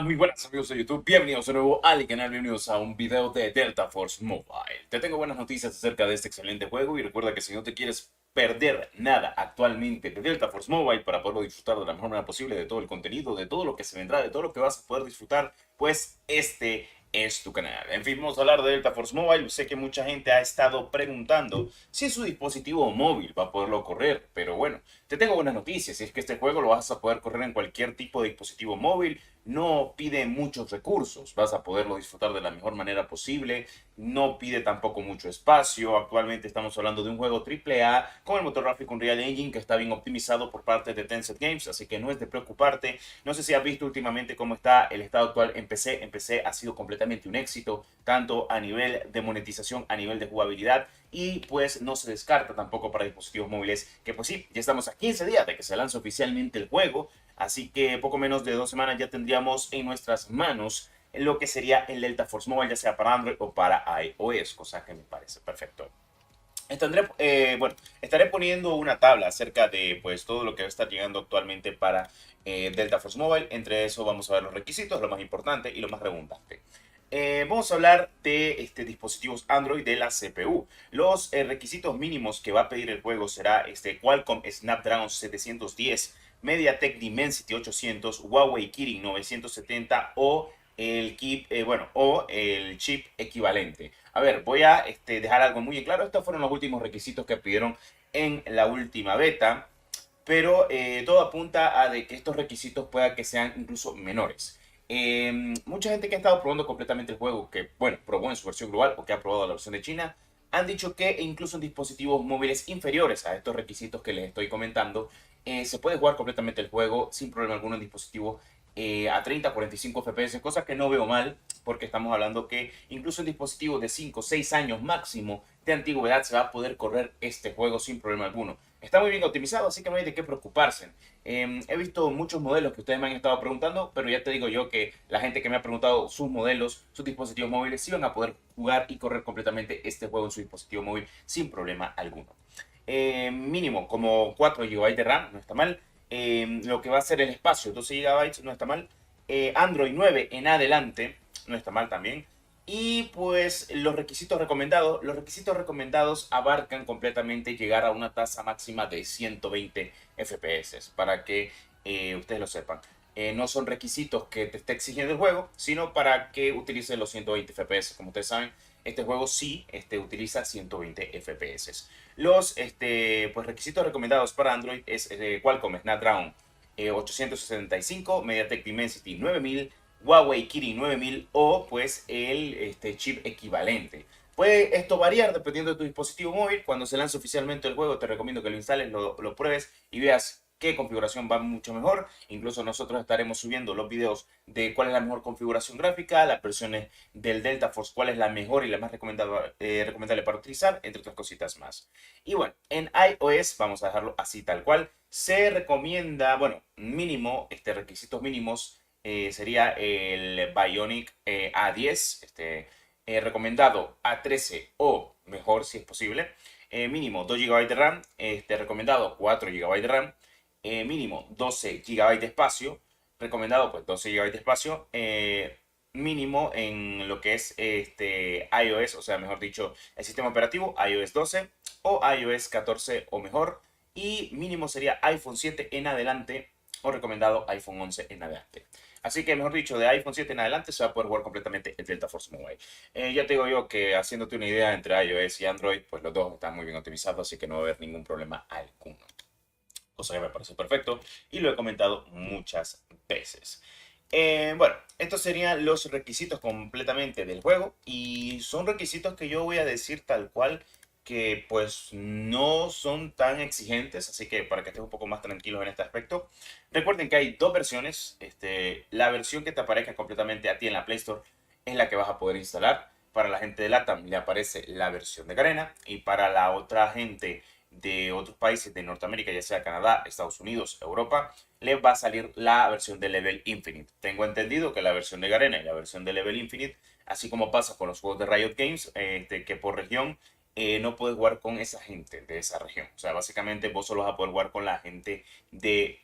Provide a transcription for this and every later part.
Muy buenas amigos de YouTube, bienvenidos de nuevo al canal, bienvenidos a un video de Delta Force Mobile. Te tengo buenas noticias acerca de este excelente juego y recuerda que si no te quieres perder nada actualmente de Delta Force Mobile para poderlo disfrutar de la mejor manera posible de todo el contenido, de todo lo que se vendrá, de todo lo que vas a poder disfrutar, pues este es tu canal. En fin, vamos a hablar de Delta Force Mobile. Sé que mucha gente ha estado preguntando si su dispositivo móvil va a poderlo correr, pero bueno, te tengo buenas noticias, y es que este juego lo vas a poder correr en cualquier tipo de dispositivo móvil. No pide muchos recursos, vas a poderlo disfrutar de la mejor manera posible, no pide tampoco mucho espacio. Actualmente estamos hablando de un juego AAA con el motor gráfico Unreal Engine que está bien optimizado por parte de Tencent Games, así que no es de preocuparte. No sé si has visto últimamente cómo está el estado actual en PC. En PC ha sido completamente un éxito, tanto a nivel de monetización, a nivel de jugabilidad, y pues no se descarta tampoco para dispositivos móviles, que pues sí, ya estamos a 15 días de que se lance oficialmente el juego. Así que poco menos de 2 semanas ya tendríamos en nuestras manos lo que sería el Delta Force Mobile, ya sea para Android o para iOS, cosa que me parece perfecto. Estaré poniendo una tabla acerca de pues todo lo que va a estar llegando actualmente para Delta Force Mobile. Entre eso vamos a ver los requisitos, lo más importante y lo más redundante. Vamos a hablar de dispositivos Android de la CPU. Los requisitos mínimos que va a pedir el juego será Qualcomm Snapdragon 710, MediaTek Dimensity 800, Huawei Kirin 970 o el chip equivalente. A ver, voy a dejar algo muy claro. Estos fueron los últimos requisitos que pidieron en la última beta, pero todo apunta a de que estos requisitos pueda que sean incluso menores. Mucha gente que ha estado probando completamente el juego, que bueno, probó en su versión global o que ha probado la versión de China, han dicho que incluso en dispositivos móviles inferiores a estos requisitos que les estoy comentando, se puede jugar completamente el juego sin problema alguno en dispositivos a 30, 45 FPS, cosa que no veo mal, porque estamos hablando que incluso en dispositivos de 5, 6 años máximo de antigüedad se va a poder correr este juego sin problema alguno. Está muy bien optimizado, así que no hay de qué preocuparse. He visto muchos modelos que ustedes me han estado preguntando, pero ya te digo yo que la gente que me ha preguntado sus modelos, sus dispositivos móviles, sí van a poder jugar y correr completamente este juego en su dispositivo móvil sin problema alguno. Mínimo como 4 GB de RAM, no está mal. Lo que va a ser el espacio, 12 GB, no está mal. Android 9 en adelante, no está mal también. Y pues los requisitos recomendados abarcan completamente llegar a una tasa máxima de 120 FPS, para que ustedes lo sepan. No son requisitos que te esté exigiendo el juego, sino para que utilices los 120 FPS. Como ustedes saben, este juego sí utiliza 120 FPS. Los pues, requisitos recomendados para Android es Qualcomm Snapdragon 865, MediaTek Dimensity 9000, Huawei Kirin 9000 o pues el chip equivalente. Puede esto variar dependiendo de tu dispositivo móvil. Cuando se lance oficialmente el juego, te recomiendo que lo instales, lo pruebes y veas qué configuración va mucho mejor. Incluso nosotros estaremos subiendo los videos de cuál es la mejor configuración gráfica, las versiones del Delta Force, cuál es la mejor y la más recomendable para utilizar, entre otras cositas más. Y bueno, en iOS vamos a dejarlo así tal cual. Se recomienda, bueno, mínimo, requisitos mínimos sería el Bionic A10, recomendado A13 o mejor si es posible. Mínimo 2 GB de RAM, recomendado 4 GB de RAM, mínimo 12 GB de espacio, recomendado pues 12 GB de espacio, mínimo en lo que es iOS, o sea, mejor dicho, el sistema operativo iOS 12 o iOS 14 o mejor, y mínimo sería iPhone 7 en adelante o recomendado iPhone 11 en adelante. Así que, mejor dicho, de iPhone 7 en adelante se va a poder jugar completamente el Delta Force Mobile. Ya te digo yo que haciéndote una idea entre iOS y Android, pues los dos están muy bien optimizados, así que no va a haber ningún problema alguno. Cosa que me parece perfecto y lo he comentado muchas veces. Bueno, estos serían los requisitos completamente del juego y son requisitos que yo voy a decir tal cual que pues no son tan exigentes, así que para que estés un poco más tranquilos en este aspecto, recuerden que hay dos versiones. La versión que te aparezca completamente a ti en la Play Store es la que vas a poder instalar. Para la gente de LATAM le aparece la versión de Garena y para la otra gente de otros países de Norteamérica, ya sea Canadá, Estados Unidos, Europa, le va a salir la versión de Level Infinite. Tengo entendido que la versión de Garena y la versión de Level Infinite, así como pasa con los juegos de Riot Games, que por región no puedes jugar con esa gente de esa región. O sea, básicamente vos solo vas a poder jugar con la gente de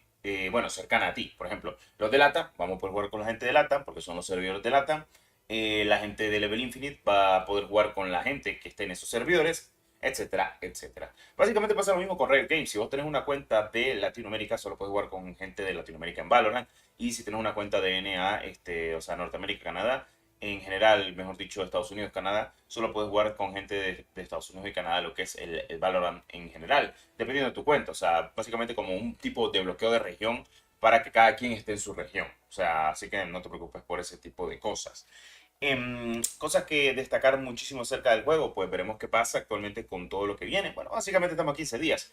bueno, cercana a ti. Por ejemplo, los de LATAM, vamos a poder jugar con la gente de LATAM, porque son los servidores de LATAM. La gente de Level Infinite va a poder jugar con la gente que esté en esos servidores, etcétera, etcétera. Básicamente pasa lo mismo con Riot Games. Si vos tenés una cuenta de Latinoamérica, solo puedes jugar con gente de Latinoamérica en Valorant. Y si tenés una cuenta de NA, o sea, Norteamérica, Canadá, en general, mejor dicho, Estados Unidos, Canadá, solo puedes jugar con gente de Estados Unidos y Canadá, lo que es el Valorant en general, dependiendo de tu cuenta. O sea, básicamente como un tipo de bloqueo de región para que cada quien esté en su región. O sea, así que no te preocupes por ese tipo de cosas. Cosas que destacar muchísimo acerca del juego, pues veremos qué pasa actualmente con todo lo que viene. Bueno, básicamente estamos a 15 días.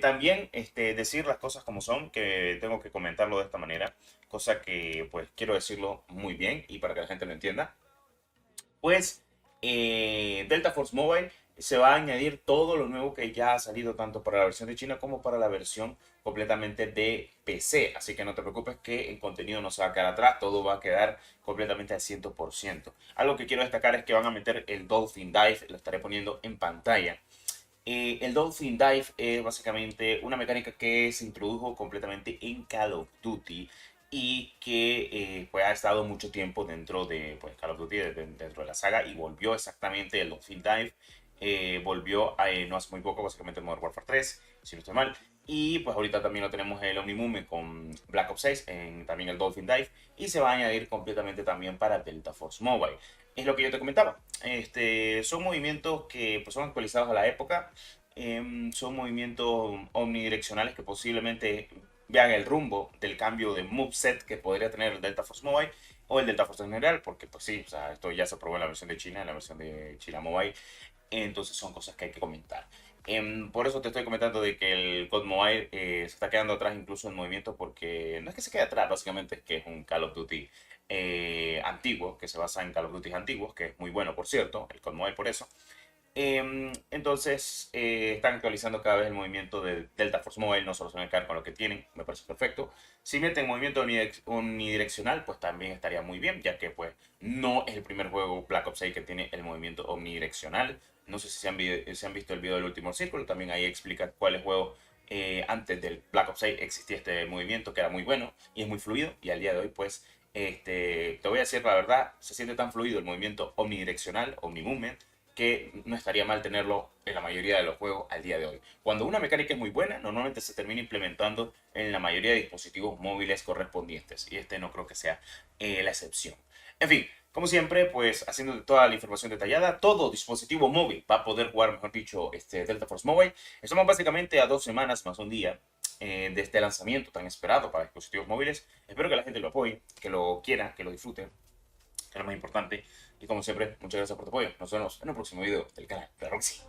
También decir las cosas como son, que tengo que comentarlo de esta manera, cosa que pues quiero decirlo muy bien y para que la gente lo entienda. Pues Delta Force Mobile se va a añadir todo lo nuevo que ya ha salido tanto para la versión de China como para la versión completamente de PC. Así que no te preocupes que el contenido no se va a quedar atrás, todo va a quedar completamente al 100%. Algo que quiero destacar es que van a meter el Dolphin Dive, lo estaré poniendo en pantalla. El Dolphin Dive es básicamente una mecánica que se introdujo completamente en Call of Duty y que pues, ha estado mucho tiempo dentro de pues, Call of Duty, dentro de la saga y volvió exactamente el Dolphin Dive. Volvió no hace muy poco, básicamente en Modern Warfare 3, si no estoy mal. Y pues ahorita también lo tenemos el Omnimovement con Black Ops 6, también el Dolphin Dive. Y se va a añadir completamente también para Delta Force Mobile. Es lo que yo te comentaba. Son movimientos que pues, son actualizados a la época. Son movimientos omnidireccionales que posiblemente vean el rumbo del cambio de moveset que podría tener el Delta Force Mobile o el Delta Force en general, porque pues sí, o sea, esto ya se probó en la versión de China, en la versión de China Mobile, entonces son cosas que hay que comentar. Por eso te estoy comentando de que el COD Mobile se está quedando atrás incluso en movimiento porque no es que se quede atrás, básicamente es que es un Call of Duty antiguo, que se basa en Call of Duty antiguos, que es muy bueno por cierto, el COD Mobile por eso. Entonces están actualizando cada vez el movimiento de Delta Force Mobile, no solo se van a quedar con lo que tienen, me parece perfecto. Si meten movimiento omnidireccional, pues también estaría muy bien, ya que pues no es el primer juego Black Ops 6 que tiene el movimiento omnidireccional. No sé si se han visto el video del último círculo, también ahí explica cuáles juegos antes del Black Ops 6 existía este movimiento que era muy bueno y es muy fluido y al día de hoy pues te voy a decir la verdad, se siente tan fluido el movimiento omnidireccional, omnimovement, que no estaría mal tenerlo en la mayoría de los juegos al día de hoy. Cuando una mecánica es muy buena, normalmente se termina implementando en la mayoría de dispositivos móviles correspondientes, y este no creo que sea la excepción. En fin, como siempre, pues haciendo toda la información detallada, todo dispositivo móvil va a poder jugar, mejor dicho, Delta Force Mobile. Estamos básicamente a 2 semanas más un día de este lanzamiento tan esperado para dispositivos móviles. Espero que la gente lo apoye, que lo quiera, que lo disfrute, que es lo más importante. Y como siempre, muchas gracias por tu apoyo. Nos vemos en el próximo video del canal de Roxy.